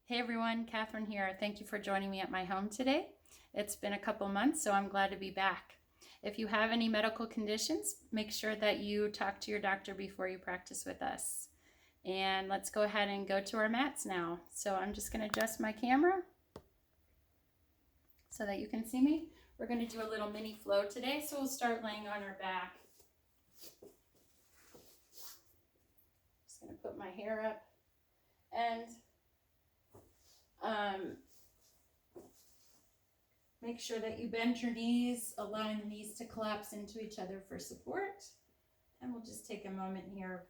Hey everyone, Catherine here. Thank you for joining me at my home today. It's been a couple months, so I'm glad to be back. If you have any medical conditions, make sure that you talk to your doctor before you practice with us. And let's go ahead and go to our mats now. So I'm just going to adjust my camera so that you can see me. We're going to do a little mini flow today, so we'll start laying on our back. Just going to put my hair up and make sure that you bend your knees, allowing the knees to collapse into each other for support. And we'll just take a moment here,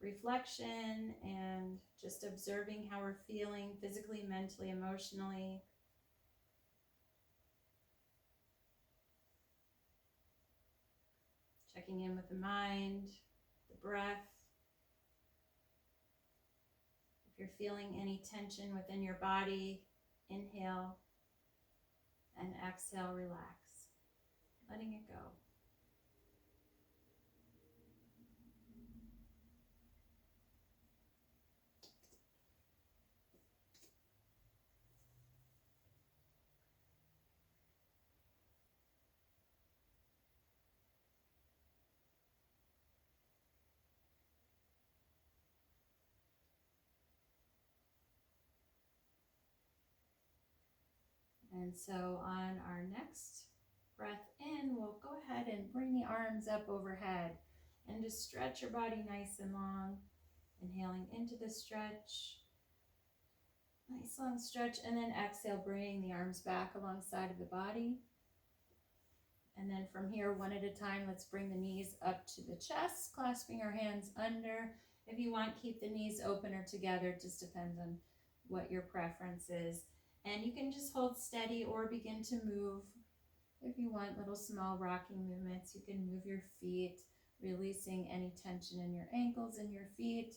reflection and just observing how we're feeling physically, mentally, emotionally. Checking in with the mind, the breath. If you're feeling any tension within your body, inhale and exhale, relax, letting it go. And so on our next breath in, we'll go ahead and bring the arms up overhead and just stretch your body nice and long. Inhaling into the stretch, nice long stretch, and then exhale, bringing the arms back alongside of the body. And then from here, one at a time, let's bring the knees up to the chest, clasping our hands under. If you want, keep the knees open or together, it just depends on what your preference is. And you can just hold steady or begin to move. If you want little small rocking movements, you can move your feet, releasing any tension in your ankles and your feet.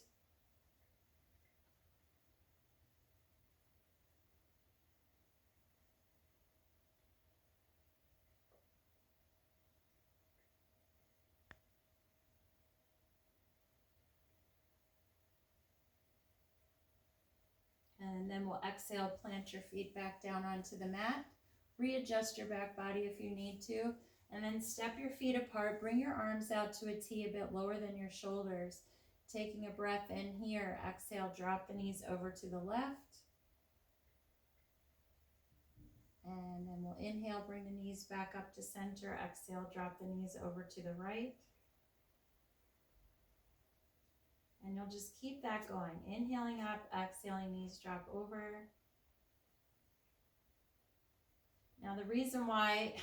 And then we'll exhale, plant your feet back down onto the mat. Readjust your back body if you need to. And then step your feet apart. Bring your arms out to a T a bit lower than your shoulders. Taking a breath in here. Exhale, drop the knees over to the left. And then we'll inhale, bring the knees back up to center. Exhale, drop the knees over to the right. And you'll just keep that going. Inhaling up, exhaling, knees drop over. Now the reason why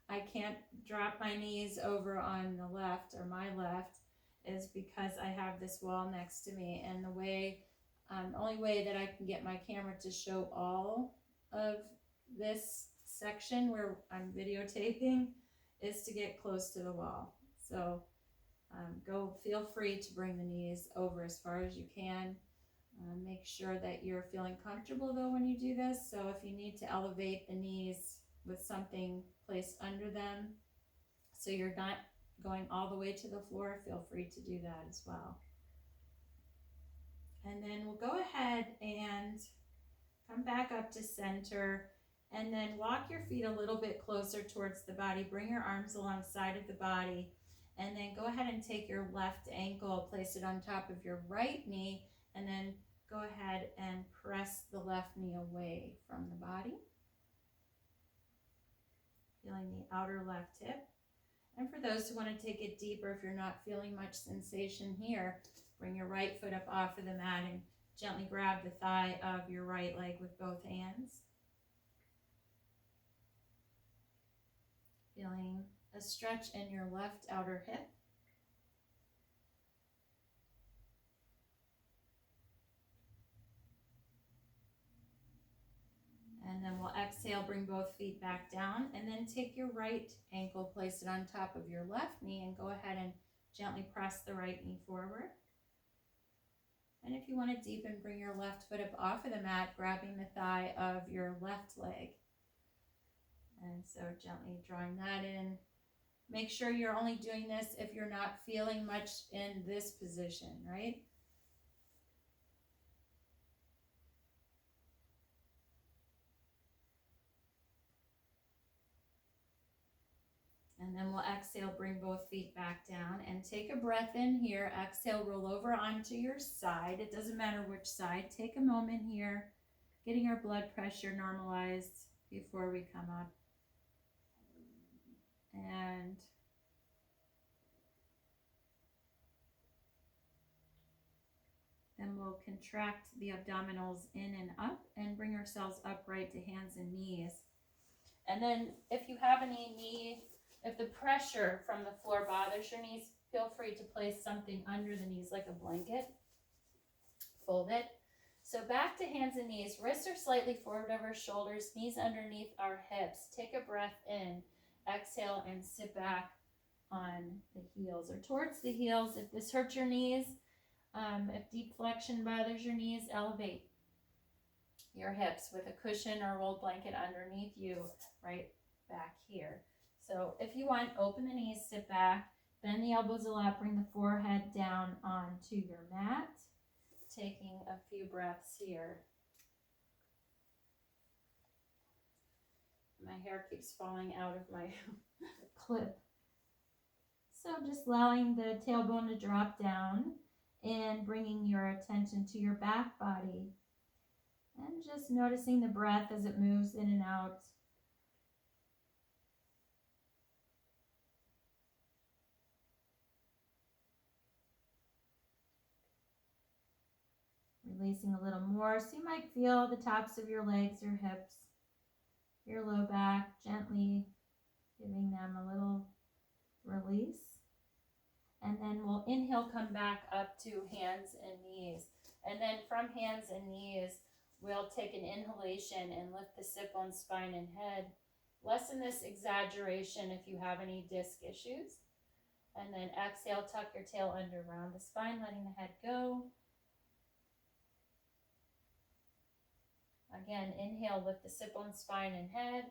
I can't drop my knees over on the left or my left is because I have this wall next to me, and the only way that I can get my camera to show all of this section where I'm videotaping is to get close to the wall. So feel free to bring the knees over as far as you can. Make sure that you're feeling comfortable though when you do this. So if you need to elevate the knees with something placed under them so you're not going all the way to the floor, feel free to do that as well. And then we'll go ahead and come back up to center and then walk your feet a little bit closer towards the body. Bring your arms alongside of the body and then go ahead and take your left ankle, place it on top of your right knee, and then go ahead and press the left knee away from the body. Feeling the outer left hip. And for those who want to take it deeper, if you're not feeling much sensation here, bring your right foot up off of the mat and gently grab the thigh of your right leg with both hands. Feeling a stretch in your left outer hip. And then we'll exhale, bring both feet back down, and then take your right ankle, place it on top of your left knee, and go ahead and gently press the right knee forward. And if you want to deepen, bring your left foot up off of the mat, grabbing the thigh of your left leg. And so gently drawing that in. Make sure you're only doing this if you're not feeling much in this position, right? And then we'll exhale, bring both feet back down and take a breath in here. Exhale, roll over onto your side. It doesn't matter which side. Take a moment here, getting our blood pressure normalized before we come up. And then we'll contract the abdominals in and up and bring ourselves upright to hands and knees. And then if you have if the pressure from the floor bothers your knees, feel free to place something under the knees like a blanket. Fold it. So back to hands and knees. Wrists are slightly forward over shoulders, knees underneath our hips. Take a breath in. Exhale and sit back on the heels or towards the heels. If this hurts your knees, if deep flexion bothers your knees, elevate your hips with a cushion or rolled blanket underneath you right back here. So if you want, open the knees, sit back, bend the elbows a lot, bring the forehead down onto your mat. Taking a few breaths here. My hair keeps falling out of my clip. So just allowing the tailbone to drop down and bringing your attention to your back body. And just noticing the breath as it moves in and out. Releasing a little more. So you might feel the tops of your legs, your hips, your low back, gently giving them a little release. And then we'll inhale, come back up to hands and knees. And then from hands and knees, we'll take an inhalation and lift the sit bone, spine, and head. Lessen this exaggeration if you have any disc issues. And then exhale, tuck your tail under, round the spine, letting the head go. Again, inhale, lift the sit bone, spine, and head.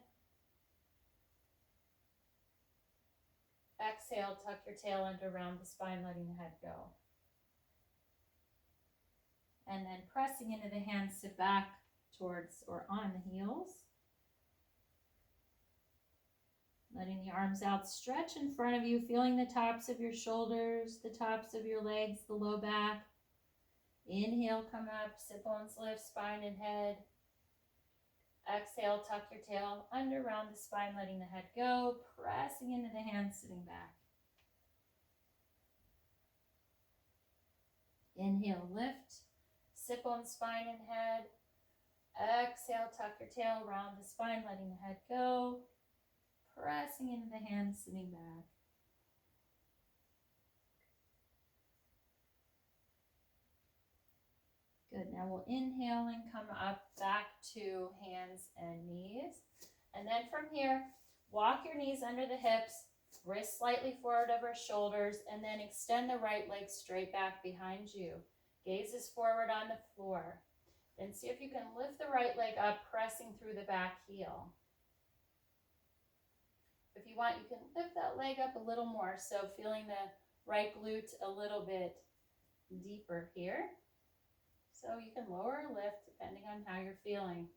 Exhale, tuck your tail under, round the spine, letting the head go. And then pressing into the hands, sit back towards or on the heels. Letting the arms out, stretch in front of you, feeling the tops of your shoulders, the tops of your legs, the low back. Inhale, come up, sit bones lift, spine and head. Exhale, tuck your tail under, round the spine, letting the head go, pressing into the hands, sitting back. Inhale, lift, sit bone, spine and head. Exhale, tuck your tail, round the spine, letting the head go, pressing into the hands, sitting back. Good. Now we'll inhale and come up back to hands and knees. And then from here, walk your knees under the hips, wrists slightly forward over shoulders, and then extend the right leg straight back behind you. Gaze is forward on the floor. Then see if you can lift the right leg up, pressing through the back heel. If you want, you can lift that leg up a little more, so feeling the right glute a little bit deeper here. So you can lower or lift depending on how you're feeling.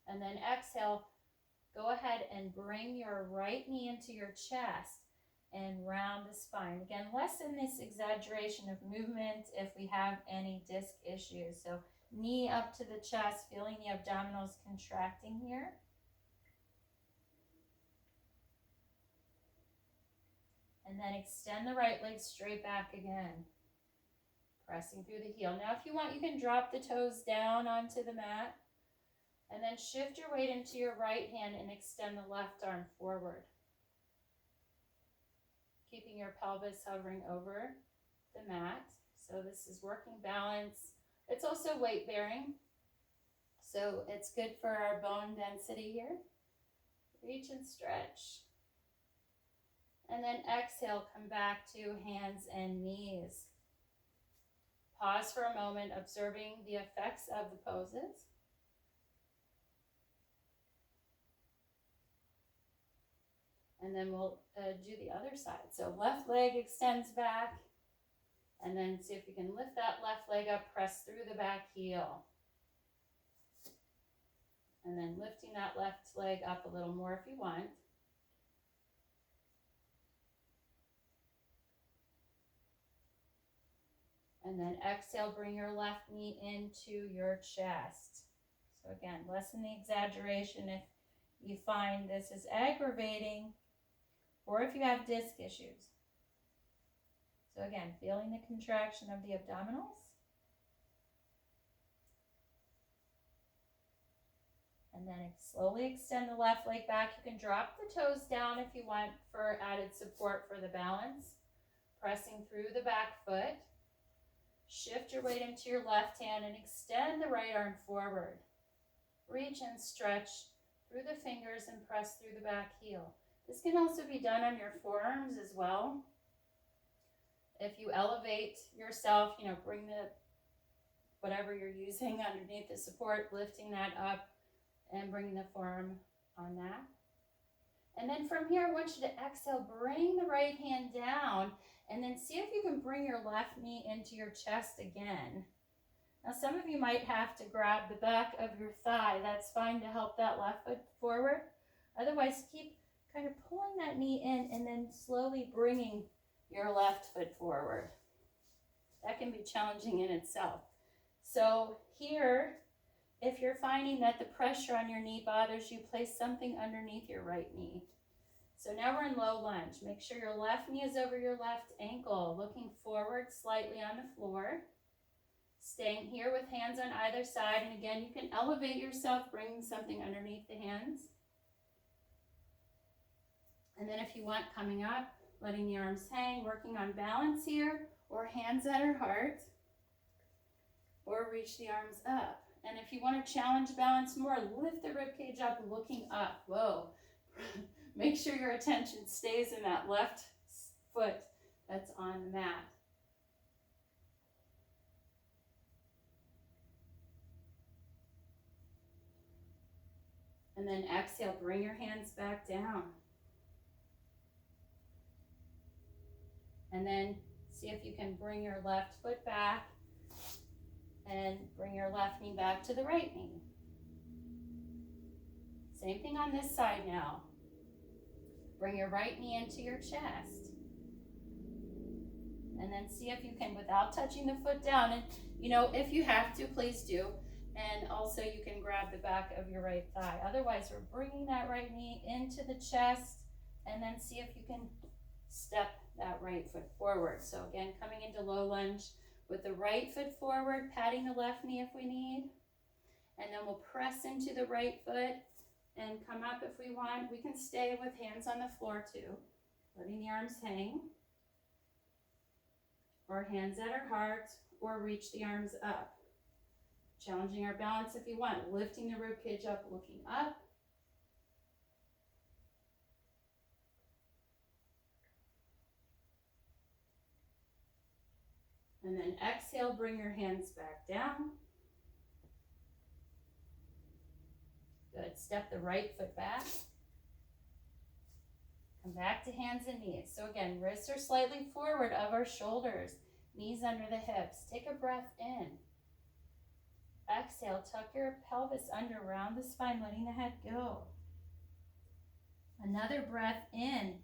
And then exhale, go ahead and bring your right knee into your chest and round the spine. Again, lessen this exaggeration of movement if we have any disc issues. So knee up to the chest, feeling the abdominals contracting here. And then extend the right leg straight back again. Pressing through the heel. Now if you want, you can drop the toes down onto the mat and then shift your weight into your right hand and extend the left arm forward. Keeping your pelvis hovering over the mat. So this is working balance. It's also weight bearing. So it's good for our bone density here. Reach and stretch. And then exhale, come back to hands and knees. Pause for a moment, observing the effects of the poses. And then we'll do the other side. So left leg extends back. And then see if you can lift that left leg up, press through the back heel. And then lifting that left leg up a little more if you want. And then exhale, bring your left knee into your chest. So again, lessen the exaggeration if you find this is aggravating or if you have disc issues. So again, feeling the contraction of the abdominals. And then slowly extend the left leg back. You can drop the toes down if you want for added support for the balance. Pressing through the back foot. Shift your weight into your left hand and extend the right arm forward. Reach and stretch through the fingers and press through the back heel. This can also be done on your forearms as well. If you elevate yourself, bring the whatever you're using underneath the support, lifting that up and bringing the forearm on that. And then from here, I want you to exhale, bring the right hand down, and then see if you can bring your left knee into your chest again. Now, some of you might have to grab the back of your thigh. That's fine to help that left foot forward. Otherwise, keep kind of pulling that knee in and then slowly bringing your left foot forward. That can be challenging in itself. So here, if you're finding that the pressure on your knee bothers you, place something underneath your right knee. So now we're in low lunge. Make sure your left knee is over your left ankle, looking forward slightly on the floor. Staying here with hands on either side. And again, you can elevate yourself, bringing something underneath the hands. And then if you want, coming up, letting the arms hang, working on balance here, or hands at our heart, or reach the arms up. And if you want to challenge balance more, lift the ribcage up, looking up. Whoa. Make sure your attention stays in that left foot that's on the mat. And then exhale, bring your hands back down. And then see if you can bring your left foot back and bring your left knee back to the right knee. Same thing on this side now. Bring your right knee into your chest. And then see if you can, without touching the foot down, and if you have to, please do. And also you can grab the back of your right thigh. Otherwise, we're bringing that right knee into the chest, and then see if you can step that right foot forward. So again, coming into low lunge with the right foot forward, patting the left knee if we need. And then we'll press into the right foot and come up if we want. We can stay with hands on the floor too, letting the arms hang, or hands at our heart, or reach the arms up. Challenging our balance if you want, lifting the rib cage up, looking up. And then exhale, bring your hands back down. Good, step the right foot back. Come back to hands and knees. So again, wrists are slightly forward of our shoulders, knees under the hips. Take a breath in. Exhale, tuck your pelvis under, round the spine, letting the head go. Another breath in.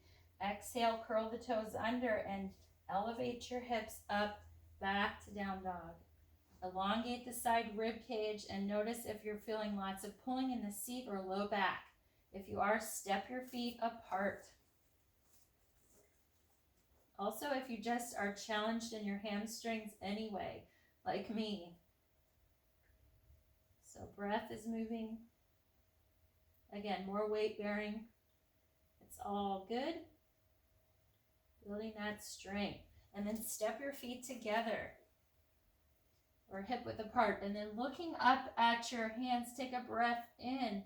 Exhale, curl the toes under and elevate your hips up, back to down dog. Elongate the side rib cage and notice if you're feeling lots of pulling in the seat or low back. If you are, step your feet apart. Also, if you just are challenged in your hamstrings anyway, like me. So breath is moving. Again, more weight bearing. It's all good. Building that strength. And then step your feet together or hip width apart. And then looking up at your hands, take a breath in.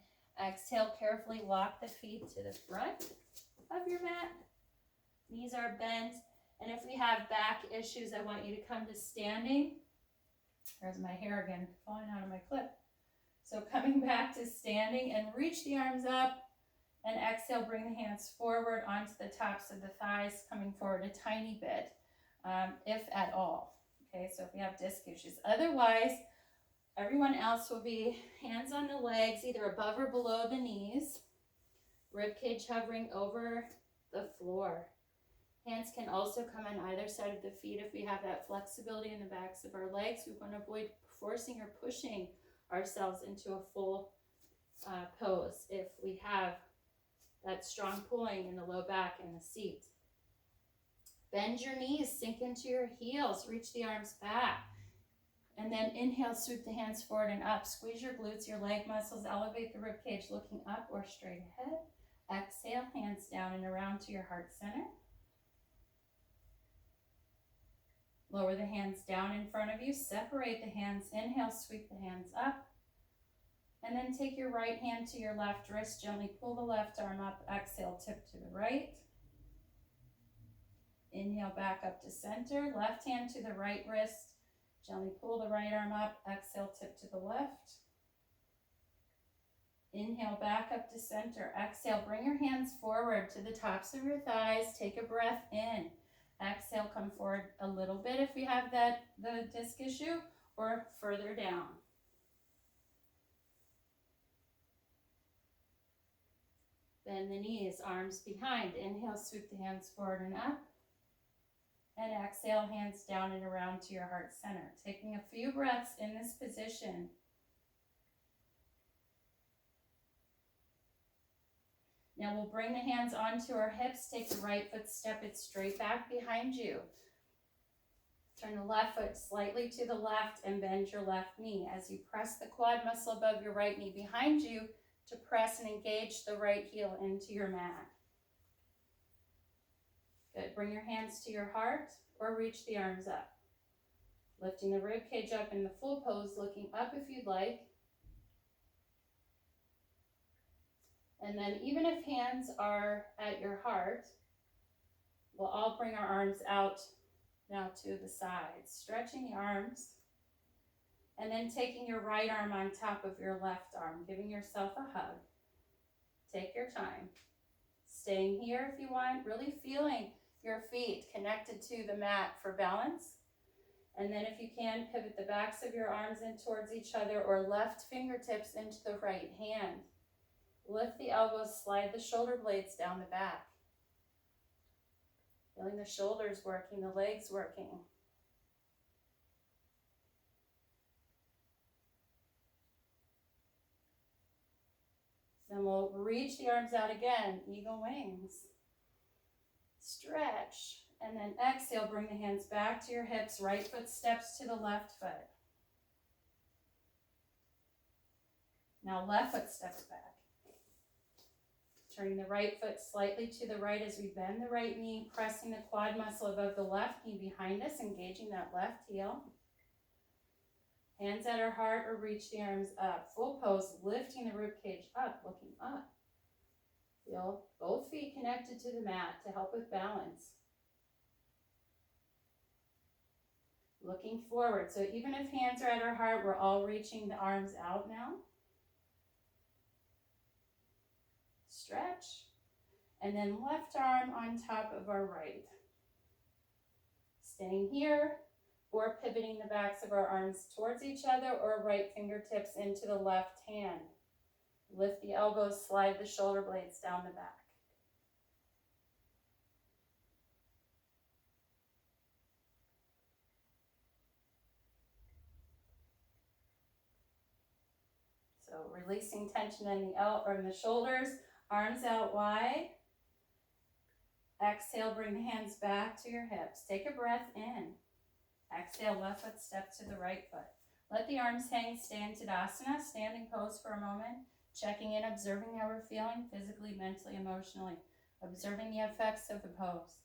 Exhale, carefully walk the feet to the front of your mat. Knees are bent. And if we have back issues, I want you to come to standing. There's my hair again falling out of my clip. So coming back to standing and reach the arms up. And exhale, bring the hands forward onto the tops of the thighs, coming forward a tiny bit, if at all. Okay, so if you have disc issues. Otherwise, everyone else will be hands on the legs, either above or below the knees, rib cage hovering over the floor. Hands can also come on either side of the feet if we have that flexibility in the backs of our legs. We want to avoid forcing or pushing ourselves into a full pose if we have that strong pulling in the low back and the seat. Bend your knees, sink into your heels, reach the arms back. And then inhale, swoop the hands forward and up. Squeeze your glutes, your leg muscles, elevate the rib cage looking up or straight ahead. Exhale, hands down and around to your heart center. Lower the hands down in front of you. Separate the hands. Inhale, sweep the hands up. And then take your right hand to your left wrist. Gently pull the left arm up. Exhale, tip to the right. Inhale, back up to center. Left hand to the right wrist. Gently pull the right arm up. Exhale, tip to the left. Inhale, back up to center. Exhale, bring your hands forward to the tops of your thighs. Take a breath in. Exhale, come forward a little bit if you have the disc issue, or further down. Bend the knees, arms behind. Inhale, swoop the hands forward and up. And exhale, hands down and around to your heart center. Taking a few breaths in this position. Now we'll bring the hands onto our hips. Take the right foot, step it straight back behind you. Turn the left foot slightly to the left and bend your left knee. As you press the quad muscle above your right knee behind you to press and engage the right heel into your mat. Good. Bring your hands to your heart or reach the arms up. Lifting the rib cage up in the full pose, looking up if you'd like. And then even if hands are at your heart, we'll all bring our arms out now to the sides. Stretching the arms. And then taking your right arm on top of your left arm, giving yourself a hug. Take your time. Staying here if you want, really feeling your feet connected to the mat for balance. And then if you can, pivot the backs of your arms in towards each other or left fingertips into the right hand. Lift the elbows, slide the shoulder blades down the back. Feeling the shoulders working, the legs working. Then we'll reach the arms out again, eagle wings. Stretch, and then exhale, bring the hands back to your hips, right foot steps to the left foot. Now left foot steps back. Turning the right foot slightly to the right as we bend the right knee, pressing the quad muscle above the left knee behind us, engaging that left heel. Hands at our heart or reach the arms up. Full pose, lifting the rib cage up, looking up. Feel both feet connected to the mat to help with balance. Looking forward. So even if hands are at our heart, we're all reaching the arms out now. Stretch. And then left arm on top of our right. Staying here. Or pivoting the backs of our arms towards each other or right fingertips into the left hand. Lift the elbows, slide the shoulder blades down the back. So releasing tension in the shoulders, arms out wide. Exhale, bring the hands back to your hips. Take a breath in. Exhale, left foot step to the right foot. Let the arms hang, stay in Tadasana, standing pose for a moment, checking in, observing how we're feeling physically, mentally, emotionally, observing the effects of the pose.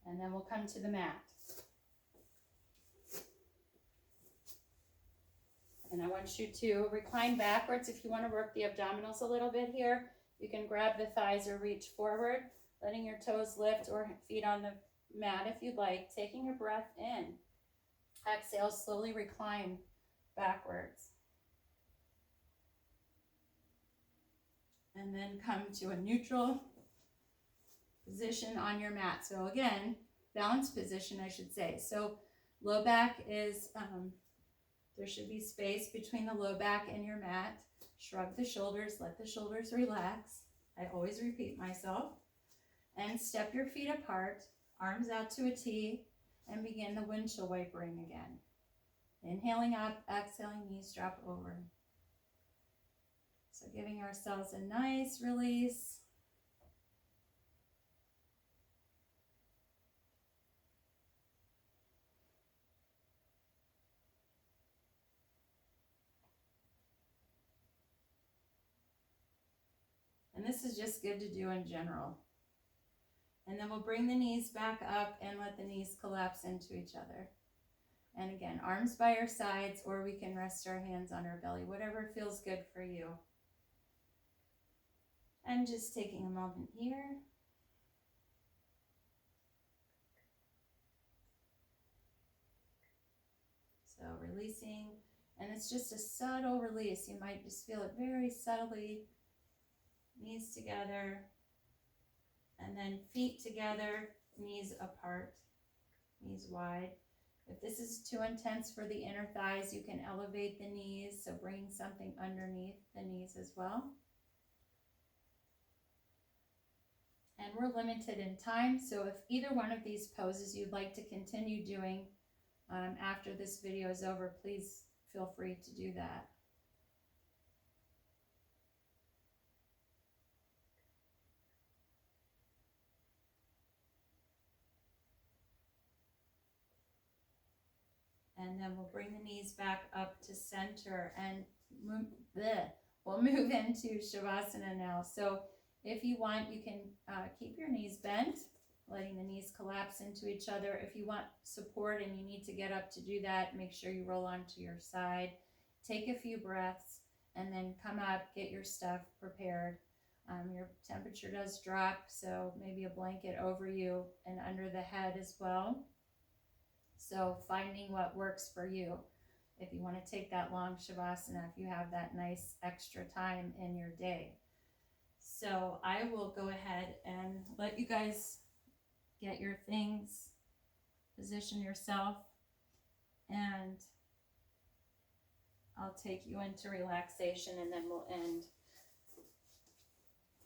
And then we'll come to the mat. And I want you to recline backwards. If you want to work the abdominals a little bit here, you can grab the thighs or reach forward, letting your toes lift or feet on the mat if you'd like. Taking your breath in. Exhale, slowly recline backwards. And then come to a neutral position on your mat. So again, balanced position, I should say. So low back is There should be space between the low back and your mat. Shrug the shoulders, let the shoulders relax. I always repeat myself. And step your feet apart, arms out to a T, and begin the windshield wipering again. Inhaling up, exhaling, knees drop over. So giving ourselves a nice release. And this is just good to do in general. And then we'll bring the knees back up and let the knees collapse into each other. And again, arms by our sides, or we can rest our hands on our belly, whatever feels good for you. And just taking a moment here. So releasing, and it's just a subtle release. You might just feel it very subtly. Knees together, and then feet together, knees apart, knees wide. If this is too intense for the inner thighs, you can elevate the knees, so bringing something underneath the knees as well. And we're limited in time, so if either one of these poses you'd like to continue doing after this video is over, please feel free to do that. And then we'll bring the knees back up to center and we'll move into shavasana now. So if you want, you can keep your knees bent, letting the knees collapse into each other. If you want support and you need to get up to do that, make sure you roll onto your side. Take a few breaths and then come up, get your stuff prepared. Your temperature does drop, so maybe a blanket over you and under the head as well. So finding what works for you. If you want to take that long shavasana, if you have that nice extra time in your day. So I will go ahead and let you guys get your things, position yourself, and I'll take you into relaxation and then we'll end.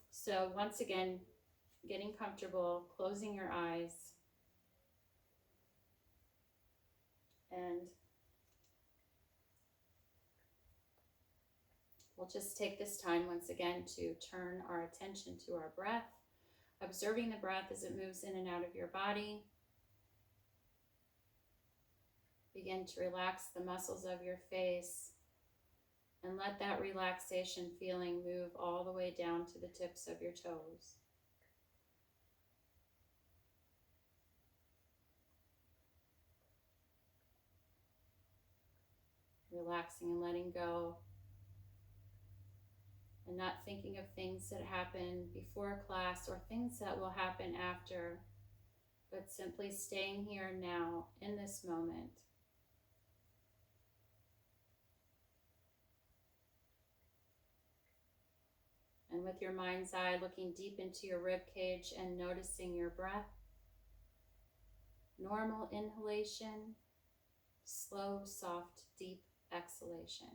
So once again, getting comfortable, closing your eyes. And we'll just take this time once again to turn our attention to our breath, observing the breath as it moves in and out of your body. Begin to relax the muscles of your face and let that relaxation feeling move all the way down to the tips of your toes. Relaxing and letting go, and not thinking of things that happened before class or things that will happen after, but simply staying here now in this moment. And with your mind's eye looking deep into your rib cage and noticing your breath. Normal inhalation, slow, soft, deep exhalation.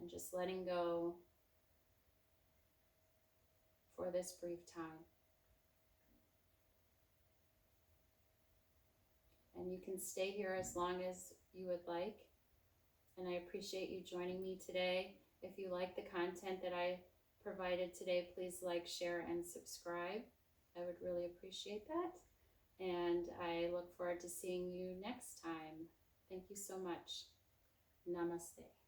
And just letting go for this brief time. And you can stay here as long as you would like. And I appreciate you joining me today. If you like the content that I provided today, please like, share, and subscribe. I would really appreciate that. And I look forward to seeing you next time. Thank you so much. Namaste.